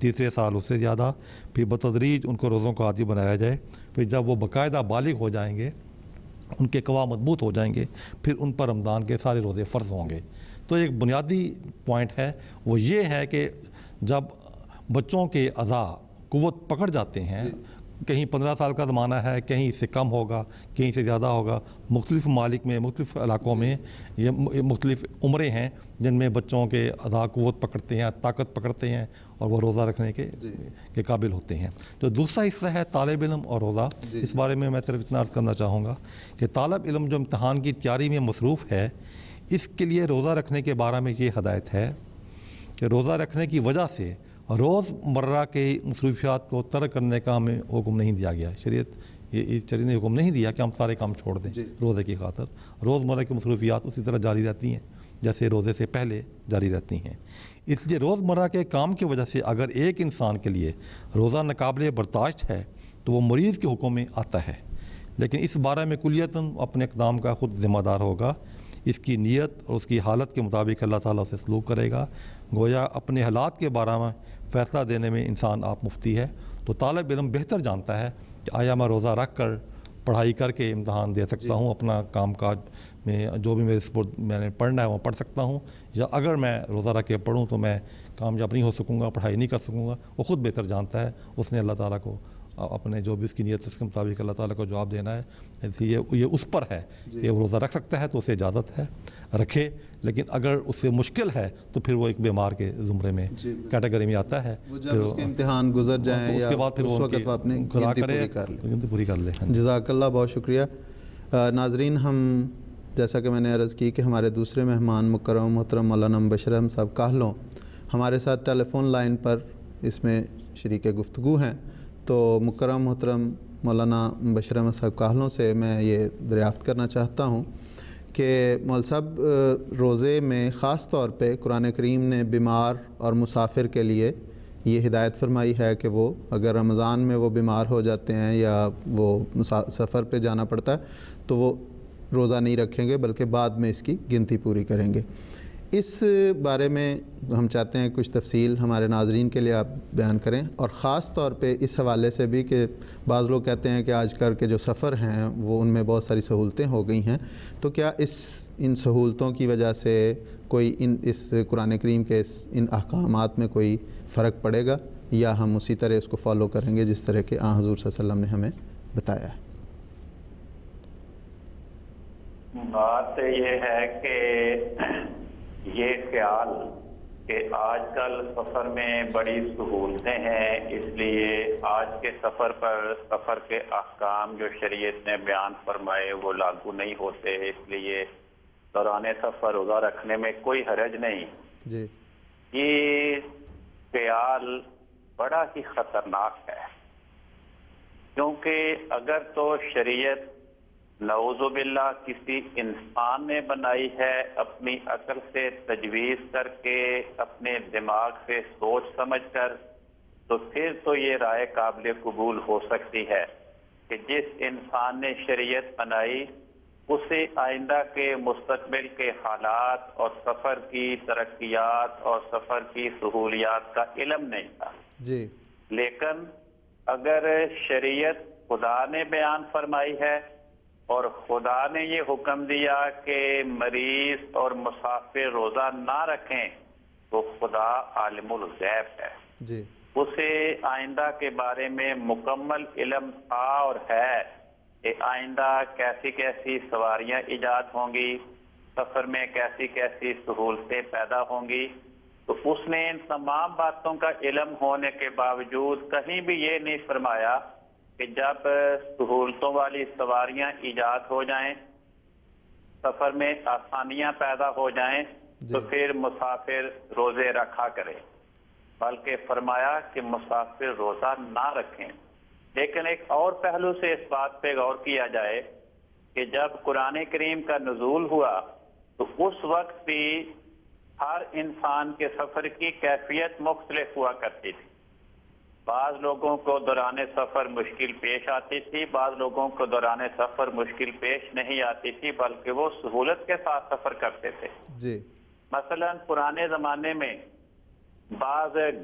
تیسرے سال اس سے زیادہ، پھر بتدریج ان کو روزوں کا عادی بنایا جائے، پھر جب وہ باقاعدہ بالغ ہو جائیں گے، ان کے قوا مضبوط ہو جائیں گے، پھر ان پر رمضان کے سارے روزے فرض ہوں گے۔ تو ایک بنیادی پوائنٹ ہے وہ یہ ہے کہ جب بچوں کے اعضاء قوت پکڑ جاتے ہیں، کہیں 15 سال کا زمانہ ہے، کہیں اس سے کم ہوگا، کہیں سے زیادہ ہوگا، مختلف ممالک میں مختلف علاقوں میں یہ مختلف عمریں ہیں جن میں بچوں کے اعضاء قوت پکڑتے ہیں، طاقت پکڑتے ہیں اور وہ روزہ رکھنے کے قابل ہوتے ہیں۔ تو دوسرا حصہ ہے طالب علم اور روزہ۔ اس بارے میں صرف اتنا عرض کرنا چاہوں گا کہ طالب علم جو امتحان کی تیاری میں مصروف ہے، اس کے لیے روزہ رکھنے کے بارے میں یہ ہدایت ہے کہ روزہ رکھنے کی وجہ سے روز مرہ کے مصروفیات کو ترک کرنے کا ہمیں حکم نہیں دیا گیا۔ شریعت نے حکم نہیں دیا کہ ہم سارے کام چھوڑ دیں روزے کی خاطر۔ روز مرہ کی مصروفیات اسی طرح جاری رہتی ہیں جیسے روزے سے پہلے جاری رہتی ہیں۔ اس لیے روز مرہ کے کام کی وجہ سے اگر ایک انسان کے لیے روزہ ناقابل برداشت ہے تو وہ مریض کے حکم میں آتا ہے، لیکن اس بارے میں کلیتاً اپنے اقدام کا خود ذمہ دار ہوگا۔ اس کی نیت اور اس کی حالت کے مطابق اللہ تعالیٰ سے سلوک کرے گا۔ گویا اپنے حالات کے بارے میں فیصلہ دینے میں انسان آپ مفتی ہے۔ تو طالب علم بہتر جانتا ہے کہ آیا میں روزہ رکھ کر پڑھائی کر کے امتحان دے سکتا ہوں، اپنا کام کاج میں جو بھی میرے سپورٹ میں نے پڑھنا ہے وہ پڑھ سکتا ہوں، یا اگر میں روزہ رکھ کے پڑھوں تو میں کامیاب نہیں ہو سکوں گا، پڑھائی نہیں کر سکوں گا۔ وہ خود بہتر جانتا ہے، اس نے اللہ تعالیٰ کو اپنے جو بھی اس کی نیت اس کے مطابق اللہ تعالیٰ کو جواب دینا ہے۔ اس لیے یہ اس پر ہے کہ وہ روزہ رکھ سکتا ہے تو اسے اجازت ہے رکھے، لیکن اگر اس سے مشکل ہے تو پھر وہ ایک بیمار کے زمرے میں کیٹیگری میں آتا ہے۔ جب اس کے امتحان گزر جائیں اس کے بعد پھر وہ اپنے گنتی پوری کر لے۔ جزاک اللہ، بہت شکریہ۔ ناظرین، ہم جیسا کہ میں نے عرض کی کہ ہمارے دوسرے مہمان مکرم محترم مولانا مبشر احمد صاحب کاہلوں ہمارے ساتھ ٹیلی فون لائن پر اس میں شریک گفتگو ہیں۔ تو مکرم محترم مولانا مبشر احمد صاحب کاہلوں سے میں یہ دریافت کرنا چاہتا ہوں کہ مول صاحب، روزے میں خاص طور پہ قرآن کریم نے بیمار اور مسافر کے لیے یہ ہدایت فرمائی ہے کہ وہ اگر رمضان میں وہ بیمار ہو جاتے ہیں یا وہ سفر پہ جانا پڑتا ہے تو وہ روزہ نہیں رکھیں گے بلکہ بعد میں اس کی گنتی پوری کریں گے۔ اس بارے میں ہم چاہتے ہیں کچھ تفصیل ہمارے ناظرین کے لیے آپ بیان کریں، اور خاص طور پہ اس حوالے سے بھی کہ بعض لوگ کہتے ہیں کہ آج کل کے جو سفر ہیں وہ ان میں بہت ساری سہولتیں ہو گئی ہیں، تو کیا ان سہولتوں کی وجہ سے کوئی اس قرآن کریم کے ان احکامات میں کوئی فرق پڑے گا، یا ہم اسی طرح اس کو فالو کریں گے جس طرح کہ حضور صلی اللہ علیہ وسلم نے ہمیں بتایا ہے؟ بات یہ ہے کہ یہ خیال کہ آج کل سفر میں بڑی سہولتیں ہیں، اس لیے آج کے سفر پر سفر کے احکام جو شریعت نے بیان فرمائے وہ لاگو نہیں ہوتے، اس لیے دوران سفر روزہ رکھنے میں کوئی حرج نہیں۔ جی، یہ خیال بڑا ہی خطرناک ہے، کیونکہ اگر تو شریعت نعوذ باللہ کسی انسان نے بنائی ہے اپنی عقل سے تجویز کر کے، اپنے دماغ سے سوچ سمجھ کر، تو پھر تو یہ رائے قابل قبول ہو سکتی ہے کہ جس انسان نے شریعت بنائی اسے آئندہ کے مستقبل کے حالات اور سفر کی ترقیات اور سفر کی سہولیات کا علم نہیں تھا۔ جی، لیکن اگر شریعت خدا نے بیان فرمائی ہے اور خدا نے یہ حکم دیا کہ مریض اور مسافر روزہ نہ رکھیں، تو خدا عالم الغیب ہے، جی، اسے آئندہ کے بارے میں مکمل علم تھا اور ہے کہ آئندہ کیسی کیسی سواریاں ایجاد ہوں گی، سفر میں کیسی کیسی سہولتیں پیدا ہوں گی۔ تو اس نے ان تمام باتوں کا علم ہونے کے باوجود کہیں بھی یہ نہیں فرمایا کہ جب سہولتوں والی سواریاں ایجاد ہو جائیں، سفر میں آسانیاں پیدا ہو جائیں تو پھر مسافر روزے رکھا کرے، بلکہ فرمایا کہ مسافر روزہ نہ رکھیں۔ لیکن ایک اور پہلو سے اس بات پہ غور کیا جائے کہ جب قرآن کریم کا نزول ہوا تو اس وقت بھی ہر انسان کے سفر کی کیفیت مختلف ہوا کرتی تھی۔ بعض لوگوں کو دوران سفر مشکل پیش آتی تھی، بعض لوگوں کو دوران سفر مشکل پیش نہیں آتی تھی، بلکہ وہ سہولت کے ساتھ سفر کرتے تھے۔ جی، مثلا پرانے زمانے میں بعض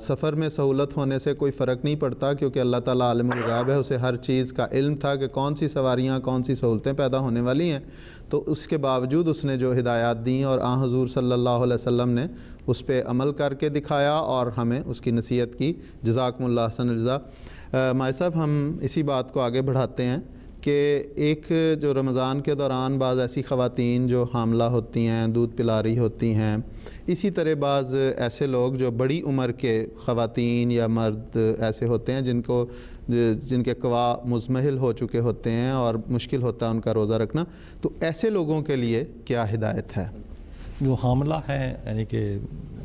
سفر میں سہولت ہونے سے کوئی فرق نہیں پڑتا، کیونکہ اللہ تعالیٰ عالم الغیب ہے، اسے ہر چیز کا علم تھا کہ کون سی سواریاں کون سی سہولتیں پیدا ہونے والی ہیں، تو اس کے باوجود اس نے جو ہدایات دیں اور حضور صلی اللہ علیہ وسلم نے اس پہ عمل کر کے دکھایا اور ہمیں اس کی نصیحت کی۔ جزاکم اللہ احسن الجزا۔ مائی صاحب، ہم اسی بات کو آگے بڑھاتے ہیں کہ ایک جو رمضان کے دوران بعض ایسی خواتین جو حاملہ ہوتی ہیں، دودھ پلا رہی ہوتی ہیں، اسی طرح بعض ایسے لوگ جو بڑی عمر کے خواتین یا مرد ایسے ہوتے ہیں جن کے قوا مزمحل ہو چکے ہوتے ہیں اور مشکل ہوتا ہے ان کا روزہ رکھنا، تو ایسے لوگوں کے لیے کیا ہدایت ہے؟ جو حاملہ ہیں یعنی کہ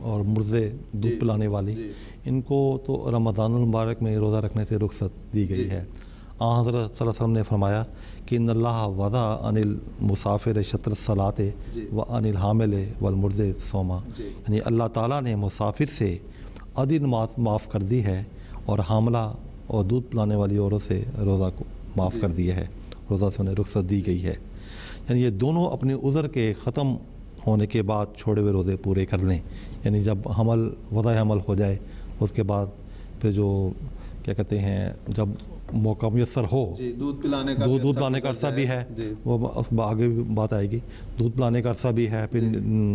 اور مرضع دودھ پلانے والی، ان کو تو رمضان المبارک میں روزہ رکھنے سے رخصت دی گئی ہے۔ حضرت صلی اللہ علیہ وسلم نے فرمایا کہ ان اللہ وضع عن المسافر شطر الصلاۃ و عن الحامل والمرضع صوما، یعنی اللہ تعالیٰ نے مسافر سے آدھی نماز معاف کر دی ہے اور حاملہ اور دودھ پلانے والی عورت سے روزہ کو معاف کر دیا ہے، روزہ سے انہیں رخصت دی گئی ہے۔ یعنی یہ دونوں اپنے عذر کے ختم ہونے کے بعد چھوڑے ہوئے روزے پورے کر لیں، یعنی جب وضع حمل ہو جائے اس کے بعد پھر جو کیا کہتے ہیں جب موقع میسر ہو، دودھ پلانے کا عرصہ بھی ہے، وہ آگے بھی بات آئے گی، دودھ پلانے کا عرصہ بھی ہے، پھر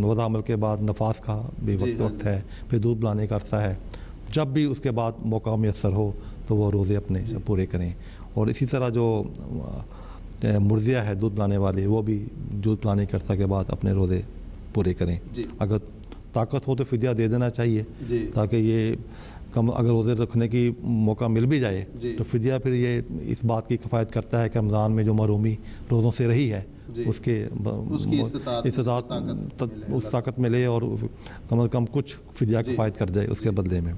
وضع حمل کے بعد نفاس کا بھی وقت ہے، پھر دودھ پلانے کا عرصہ ہے، جب بھی اس کے بعد موقع میسر ہو تو وہ روزے اپنے پورے کریں۔ اور اسی طرح جو مرضیہ ہے دودھ پلانے والی، وہ بھی دودھ پلانے کے عرصہ کے بعد اپنے روزے پورے کریں۔ اگر طاقت ہو تو فدیہ دے دینا چاہیے، تاکہ یہ اگر روزے رکھنے کی موقع مل بھی جائے تو فدیہ پھر یہ اس بات کی کفایت کرتا ہے کہ رمضان میں جو محرومی روزوں سے رہی ہے اس کی استطاعت اس طاقت ملے اور کم از کم کچھ فدیہ کفایت کر جائے اس کے بدلے میں۔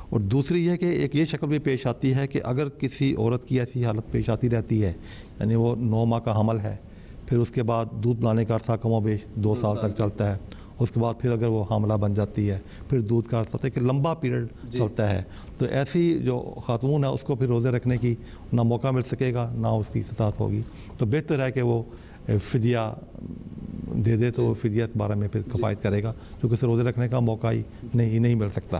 اور دوسری یہ کہ ایک یہ شکل بھی پیش آتی ہے کہ اگر کسی عورت کی ایسی حالت پیش آتی رہتی ہے، یعنی وہ 9 ماہ کا حمل ہے، پھر اس کے بعد دودھ پلانے کا عرصہ کم و بیش 2 سال تک چلتا ہے، اس کے بعد پھر اگر وہ حاملہ بن جاتی ہے پھر دودھ کا عرصہ کہ لمبا پیریڈ چلتا ہے، تو ایسی جو خاتون ہے اس کو پھر روزے رکھنے کی نہ موقع مل سکے گا نہ اس کی استطاعت ہوگی، تو بہتر ہے کہ وہ فدیہ دے دے، تو فدیہ اس بارے میں پھر کفایت کرے گا کیونکہ اسے روزے رکھنے کا موقع ہی نہیں مل سکتا۔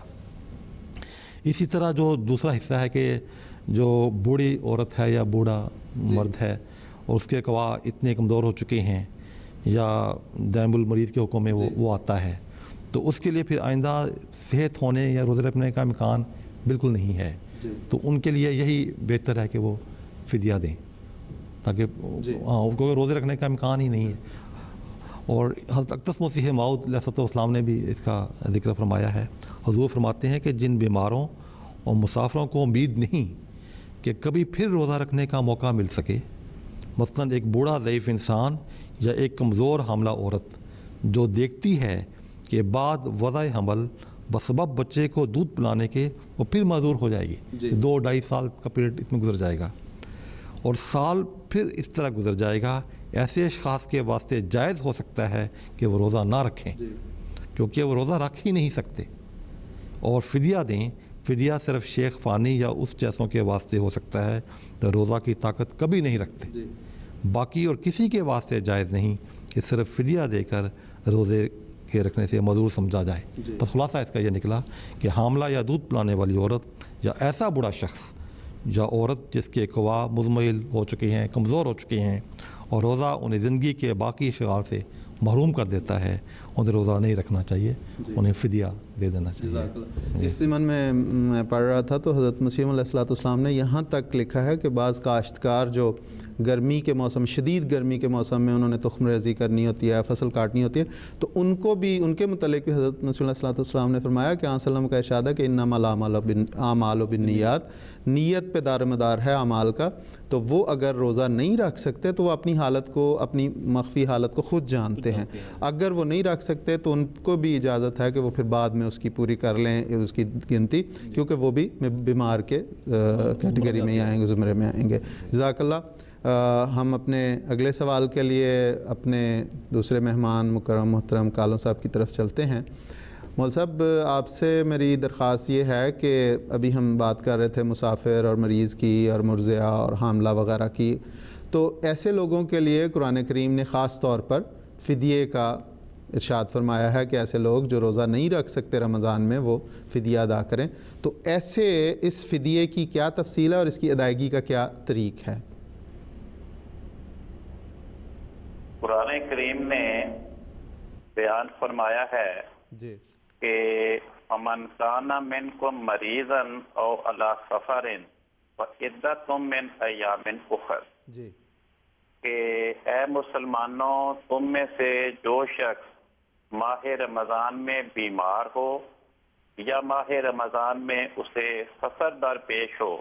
اسی طرح جو دوسرا حصہ ہے کہ جو بوڑھی عورت ہے یا بوڑھا مرد ہے اور اس کے قوا اتنے کمزور ہو چکے ہیں یا دائم المریض کے حکم میں وہ آتا ہے، تو اس کے لیے پھر آئندہ صحت ہونے یا روزے رکھنے کا امکان بالکل نہیں ہے، تو ان کے لیے یہی بہتر ہے کہ وہ فدیہ دیں، تاکہ کیونکہ روزے رکھنے کا امکان ہی نہیں ہے۔ اور حضرت اقدس مسیح موعود علیہ السلام نے بھی اس کا ذکر فرمایا ہے۔ حضور فرماتے ہیں کہ جن بیماروں اور مسافروں کو امید نہیں کہ کبھی پھر روزہ رکھنے کا موقع مل سکے، مثلاً ایک بوڑھا ضعیف انسان یا ایک کمزور حاملہ عورت جو دیکھتی ہے کہ بعد وضع حمل بسبب بچے کو دودھ پلانے کے وہ پھر معذور ہو جائے گی، 2-2.5 سال کا پیریڈ اس میں گزر جائے گا اور سال پھر اس طرح گزر جائے گا، ایسے اشخاص کے واسطے جائز ہو سکتا ہے کہ وہ روزہ نہ رکھیں کیونکہ وہ روزہ رکھ ہی نہیں سکتے، اور فدیہ دیں۔ فدیہ صرف شیخ فانی یا اس جیسوں کے واسطے ہو سکتا ہے جو روزہ کی طاقت کبھی نہیں رکھتے، باقی اور کسی کے واسطے جائز نہیں کہ صرف فدیہ دے کر روزے کے رکھنے سے معذور سمجھا جائے۔ بس خلاصہ اس کا یہ نکلا کہ حاملہ یا دودھ پلانے والی عورت یا ایسا بوڑھا شخص یا عورت جس کے قوا مزمحل ہو چکے ہیں، کمزور ہو چکے ہیں اور روزہ انہیں زندگی کے باقی اشغال سے محروم کر دیتا ہے، انہیں روزہ نہیں رکھنا چاہیے، انہیں فدیہ دے دینا چاہیے۔ اس ضمن میں پڑھ رہا تھا تو حضرت مسیح علیہ السلام نے یہاں تک لکھا ہے کہ بعض کاشتکار جو گرمی کے موسم، شدید گرمی کے موسم میں انہوں نے تخم ریزی کرنی ہوتی ہے، فصل کاٹنی ہوتی ہے، تو ان کو بھی، ان کے متعلق بھی حضرت مسیح علیہ السلام نے فرمایا کہ وسلم کا ارشاد ہے کہ انما الاعمال بالنیات، نیت پہ دار مدار ہے اعمال کا، تو وہ اگر روزہ نہیں رکھ سکتے تو وہ اپنی حالت کو، اپنی مخفی حالت کو خود جانتے ہیں، اگر وہ نہیں رکھ سکتے تو ان کو بھی اجازت ہے کہ وہ پھر بعد میں اس کی پوری کر لیں اس کی گنتی، کیونکہ وہ بھی بیمار کے کیٹیگری میں آئیں گے، زمرے میں آئیں گے۔ جزاک اللہ۔ ہم اپنے اگلے سوال کے لیے اپنے دوسرے مہمان مکرم محترم کالوں صاحب کی طرف چلتے ہیں۔ مول صاحب، آپ سے میری درخواست یہ ہے کہ ابھی ہم بات کر رہے تھے مسافر اور مریض کی اور مرضعہ اور حاملہ وغیرہ کی، تو ایسے لوگوں کے لیے قرآن کریم نے خاص طور پر فدیے کا ارشاد فرمایا ہے کہ ایسے لوگ جو روزہ نہیں رکھ سکتے رمضان میں وہ فدیہ ادا کریں. تو ایسے اس فدیے کی کیا تفصیل ہے اور اس کی ادائیگی کا کیا طریق ہے؟ قرآن کریم نے بیان فرمایا ہے جی کہ فمن کان منکم مریضا او علی سفر فعدۃ من ایام اخر، جی کہ اے مسلمانوں تم میں سے جو شخص ماہ رمضان میں بیمار ہو یا ماہ رمضان میں اسے سفر درپیش ہو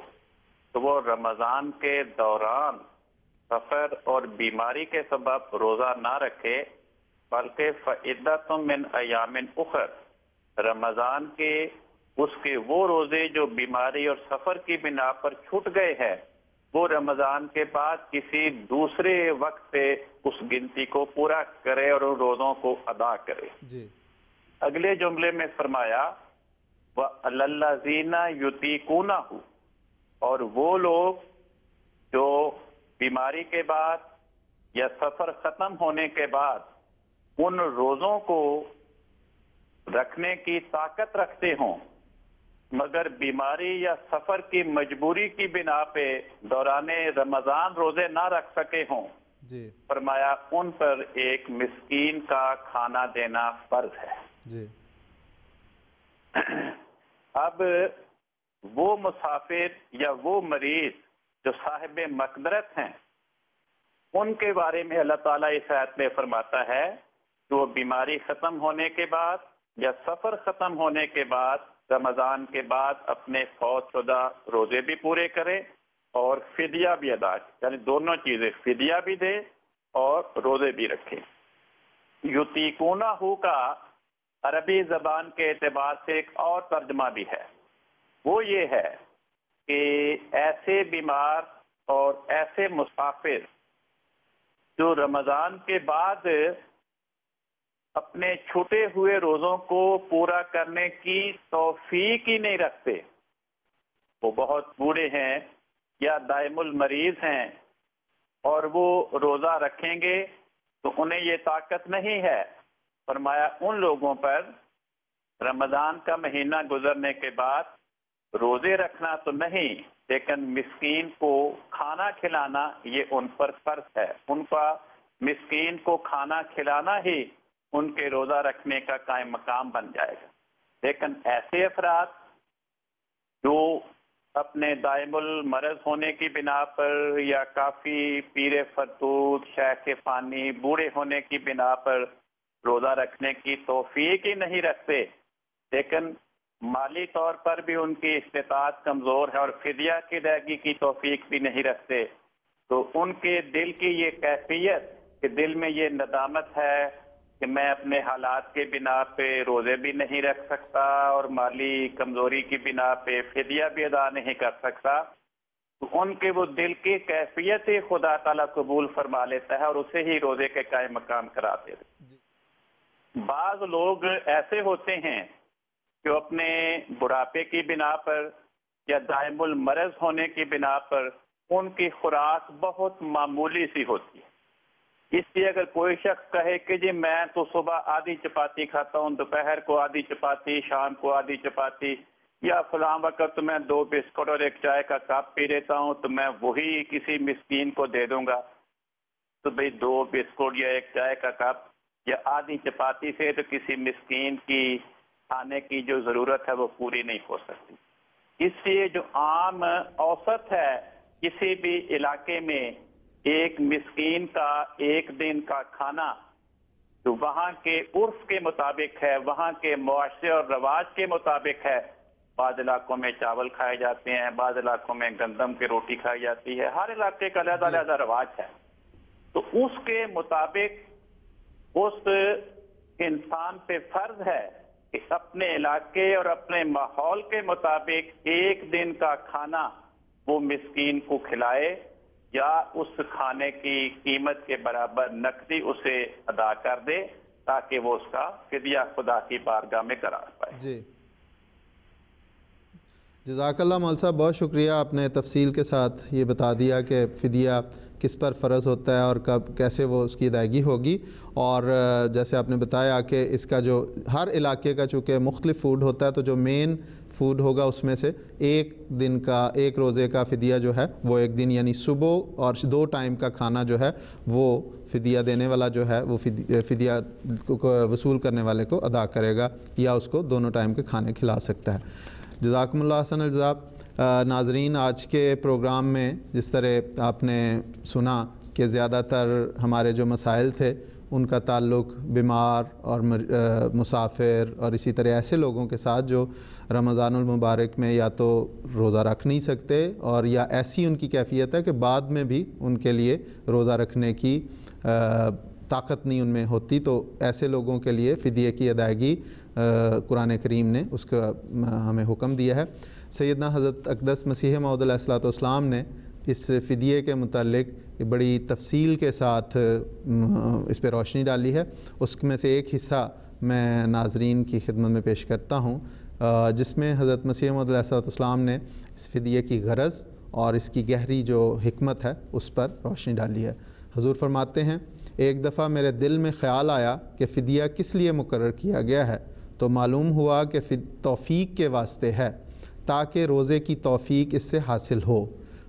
تو وہ رمضان کے دوران سفر اور بیماری کے سبب روزہ نہ رکھے، بلکہ فعدۃ من ایام اخر، رمضان کے اس کے وہ روزے جو بیماری اور سفر کی بنا پر چھوٹ گئے ہیں وہ رمضان کے بعد کسی دوسرے وقت پہ اس گنتی کو پورا کرے اور ان روزوں کو ادا کرے. جی اگلے جملے میں فرمایا وَعَلَى الَّذِينَ يُطِيقُونَهُ، اور وہ لوگ جو بیماری کے بعد یا سفر ختم ہونے کے بعد ان روزوں کو رکھنے کی طاقت رکھتے ہوں مگر بیماری یا سفر کی مجبوری کی بنا پہ دوران رمضان روزے نہ رکھ سکے ہوں، جی فرمایا ان پر ایک مسکین کا کھانا دینا فرض ہے. جی اب وہ مسافر یا وہ مریض جو صاحب مقدرت ہیں ان کے بارے میں اللہ تعالیٰ اس آیت میں فرماتا ہے کہ وہ بیماری ختم ہونے کے بعد یا سفر ختم ہونے کے بعد رمضان کے بعد اپنے فوت شدہ روزے بھی پورے کرے اور فدیہ بھی ادا کرے، یعنی دونوں چیزیں، فدیہ بھی دے اور روزے بھی رکھے. یطیقونہ کا عربی زبان کے اعتبار سے ایک اور ترجمہ بھی ہے، وہ یہ ہے کہ ایسے بیمار اور ایسے مسافر جو رمضان کے بعد اپنے چھوٹے ہوئے روزوں کو پورا کرنے کی توفیق ہی نہیں رکھتے، وہ بہت بوڑھے ہیں یا دائم المریض ہیں اور وہ روزہ رکھیں گے تو انہیں یہ طاقت نہیں ہے، فرمایا ان لوگوں پر رمضان کا مہینہ گزرنے کے بعد روزے رکھنا تو نہیں لیکن مسکین کو کھانا کھلانا یہ ان پر فرض ہے. ان کا مسکین کو کھانا کھلانا ہی ان کے روزہ رکھنے کا قائم مقام بن جائے گا. لیکن ایسے افراد جو اپنے دائم المرض ہونے کی بنا پر یا کافی پیر فرتود شیخ فانی بوڑھے ہونے کی بنا پر روزہ رکھنے کی توفیق ہی نہیں رکھتے لیکن مالی طور پر بھی ان کی استطاعت کمزور ہے اور فدیہ کی ادائیگی کی توفیق بھی نہیں رکھتے، تو ان کے دل کی یہ کیفیت کہ دل میں یہ ندامت ہے کہ میں اپنے حالات کے بنا پہ روزے بھی نہیں رکھ سکتا اور مالی کمزوری کی بنا پہ فدیہ بھی ادا نہیں کر سکتا، تو ان کے وہ دل کی کیفیت ہی خدا تعالیٰ قبول فرما لیتا ہے اور اسے ہی روزے کے قائم مقام کرا دیتا ہے. بعض لوگ ایسے ہوتے ہیں جو اپنے بڑھاپے کی بنا پر یا دائم المرض ہونے کی بنا پر ان کی خوراک بہت معمولی سی ہوتی ہے، اس لیے اگر کوئی شخص کہے کہ جی میں تو صبح آدھی چپاتی کھاتا ہوں، دوپہر کو آدھی چپاتی، شام کو آدھی چپاتی، یا فلاں وقت میں 2 بسکٹ اور 1 چائے کا کپ پی لیتا ہوں تو میں وہی کسی مسکین کو دے دوں گا، تو بھئی 2 بسکٹ یا 1 چائے کا کپ یا آدھی چپاتی سے تو کسی مسکین کی کھانے کی جو ضرورت ہے وہ پوری نہیں ہو سکتی. اس لیے جو عام اوسط ہے کسی بھی علاقے میں ایک مسکین کا ایک دن کا کھانا جو وہاں کے عرف کے مطابق ہے، وہاں کے معاشرے اور رواج کے مطابق ہے، بعض علاقوں میں چاول کھائے جاتے ہیں، بعض علاقوں میں گندم کی روٹی کھائی جاتی ہے، ہر علاقے کا علیحدہ علیحدہ رواج ہے، تو اس کے مطابق اس انسان پہ فرض ہے کہ اپنے علاقے اور اپنے ماحول کے مطابق ایک دن کا کھانا وہ مسکین کو کھلائے یا اس کھانے کی قیمت کے برابر نقدی اسے ادا کر دے تاکہ وہ اس کا فدیہ خدا کی بارگاہ میں کرا پائے. جی جزاک اللہ مول صاحب، بہت شکریہ، آپ نے تفصیل کے ساتھ یہ بتا دیا کہ فدیہ کس پر فرض ہوتا ہے اور کب کیسے وہ اس کی ادائیگی ہوگی. اور جیسے آپ نے بتایا کہ اس کا جو ہر علاقے کا چونکہ مختلف فوڈ ہوتا ہے تو جو مین فوڈ ہوگا اس میں سے ایک روزے کا فدیہ جو ہے وہ ایک دن یعنی صبح اور 2 ٹائم کا کھانا جو ہے وہ فدیہ دینے والا جو ہے وہ فدیہ وصول کرنے والے کو ادا کرے گا یا اس کو دونوں ٹائم کے کھانے کھلا سکتا ہے. جزاکم اللہ احسن الجزاء. ناظرین آج کے پروگرام میں جس طرح آپ نے سنا کہ زیادہ تر ہمارے جو مسائل تھے ان کا تعلق بیمار اور مسافر اور اسی طرح ایسے لوگوں کے ساتھ جو رمضان المبارک میں یا تو روزہ رکھ نہیں سکتے اور یا ایسی ان کی کیفیت ہے کہ بعد میں بھی ان کے لیے روزہ رکھنے کی طاقت نہیں ان میں ہوتی, تو ایسے لوگوں کے لیے فدیے کی ادائیگی قرآن کریم نے اس کا ہمیں حکم دیا ہے. سیدنا حضرت اقدس مسیح موعود علیہ الصلوۃ والسلام نے اس فدیے کے متعلق بڑی تفصیل کے ساتھ اس پہ روشنی ڈالی ہے. اس میں سے ایک حصہ میں ناظرین کی خدمت میں پیش کرتا ہوں جس میں حضرت مسیح موعود علیہ الصلوۃ والسلام نے اس فدیے کی غرض اور اس کی گہری جو حکمت ہے اس پر روشنی ڈالی ہے. حضور فرماتے ہیں ایک دفعہ میرے دل میں خیال آیا کہ فدیہ کس لیے مقرر کیا گیا ہے تو معلوم ہوا کہ توفیق کے واسطے ہے تاکہ روزے کی توفیق اس سے حاصل ہو.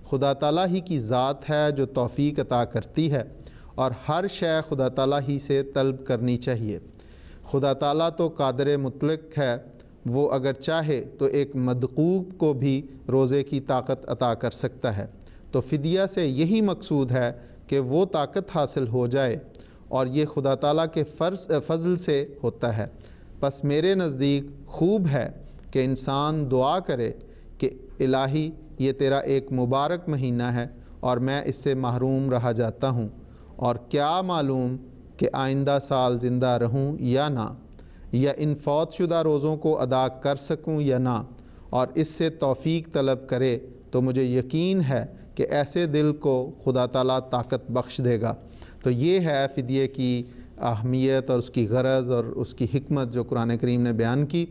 خدا تعالیٰ ہی کی ذات ہے جو توفیق عطا کرتی ہے اور ہر شے خدا تعالیٰ ہی سے طلب کرنی چاہیے. خدا تعالیٰ تو قادر مطلق ہے, وہ اگر چاہے تو ایک مدقوق کو بھی روزے کی طاقت عطا کر سکتا ہے. تو فدیہ سے یہی مقصود ہے کہ وہ طاقت حاصل ہو جائے اور یہ خدا تعالیٰ کے فضل سے ہوتا ہے. پس میرے نزدیک خوب ہے کہ انسان دعا کرے کہ الہی یہ تیرا ایک مبارک مہینہ ہے اور میں اس سے محروم رہا جاتا ہوں, اور کیا معلوم کہ آئندہ سال زندہ رہوں یا نہ, یا ان فوت شدہ روزوں کو ادا کر سکوں یا نہ, اور اس سے توفیق طلب کرے تو مجھے یقین ہے کہ ایسے دل کو خدا تعالیٰ طاقت بخش دے گا. تو یہ ہے فدیے کی اہمیت اور اس کی غرض اور اس کی حکمت جو قرآن کریم نے بیان کی.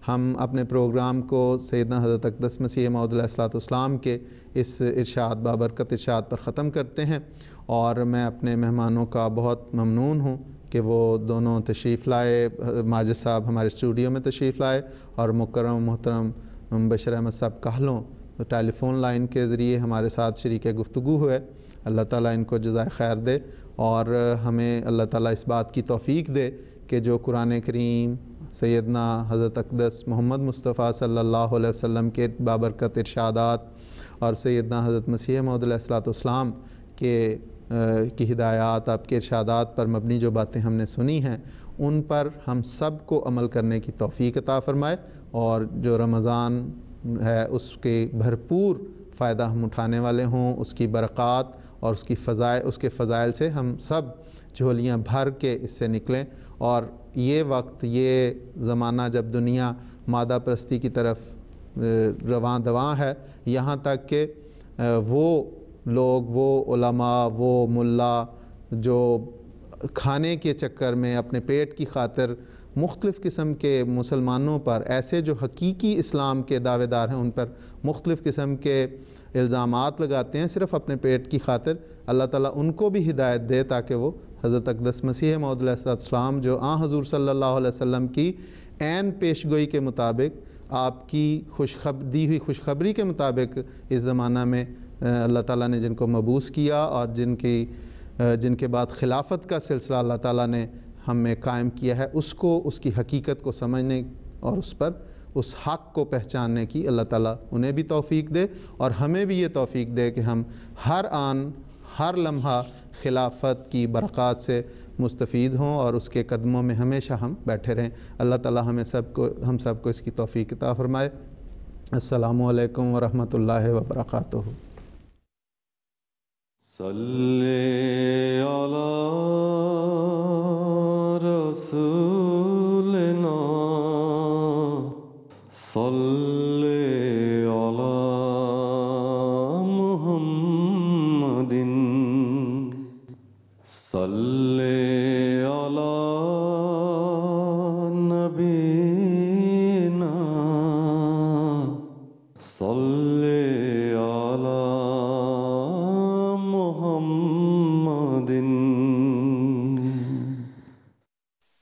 ہم اپنے پروگرام کو سیدنا حضرت اقدس مسیح موعود علیہ الصلوۃ والسلام کے اس ارشاد بابرکت ارشاد پر ختم کرتے ہیں, اور میں اپنے مہمانوں کا بہت ممنون ہوں کہ وہ دونوں تشریف لائے. ماجد صاحب ہمارے اسٹوڈیو میں تشریف لائے اور مکرم محترم بشیر احمد صاحب کاہلوں ٹیلی فون لائن کے ذریعے ہمارے ساتھ شریک گفتگو ہوئے. اللہ تعالیٰ ان کو جزائے خیر دے اور ہمیں اللہ تعالیٰ اس بات کی توفیق دے کہ جو قرآن کریم سیدنا حضرت اقدس محمد مصطفیٰ صلی اللہ علیہ وسلم کے بابرکت ارشادات اور سیدنا حضرت مسیح موعود علیہ الصلوۃ والسلام کی ہدایات, آپ کے ارشادات پر مبنی جو باتیں ہم نے سنی ہیں ان پر ہم سب کو عمل کرنے کی توفیق عطا فرمائے, اور جو رمضان ہے اس کے بھرپور فائدہ ہم اٹھانے والے ہوں, اس کی برکات اور اس کے فضائل سے ہم سب جھولیاں بھر کے اس سے نکلیں. اور یہ وقت, یہ زمانہ جب دنیا مادہ پرستی کی طرف رواں دواں ہے, یہاں تک کہ وہ لوگ, وہ علماء, وہ ملا جو کھانے کے چکر میں اپنے پیٹ کی خاطر مختلف قسم کے مسلمانوں پر, ایسے جو حقیقی اسلام کے دعوے دار ہیں ان پر مختلف قسم کے الزامات لگاتے ہیں صرف اپنے پیٹ کی خاطر, اللہ تعالیٰ ان کو بھی ہدایت دے تاکہ وہ حضرت اقدس مسیح موعود علیہ السلام جو حضور صلی اللہ علیہ وسلم کی عین پیش گوئی کے مطابق, آپ کی دی ہوئی خوشخبری کے مطابق اس زمانہ میں اللہ تعالیٰ نے جن کو مبعوث کیا اور جن کے بعد خلافت کا سلسلہ اللہ تعالیٰ نے ہم میں قائم کیا ہے, اس کی حقیقت کو سمجھنے اور اس حق کو پہچاننے کی اللہ تعالیٰ انہیں بھی توفیق دے اور ہمیں بھی یہ توفیق دے کہ ہم ہر آن ہر لمحہ خلافت کی برکات سے مستفید ہوں اور اس کے قدموں میں ہمیشہ ہم بیٹھے رہیں. اللہ تعالیٰ ہم سب کو اس کی توفیق عطا فرمائے. السلام علیکم ورحمۃ اللہ وبرکاتہ. صلی علی رسولنا صلی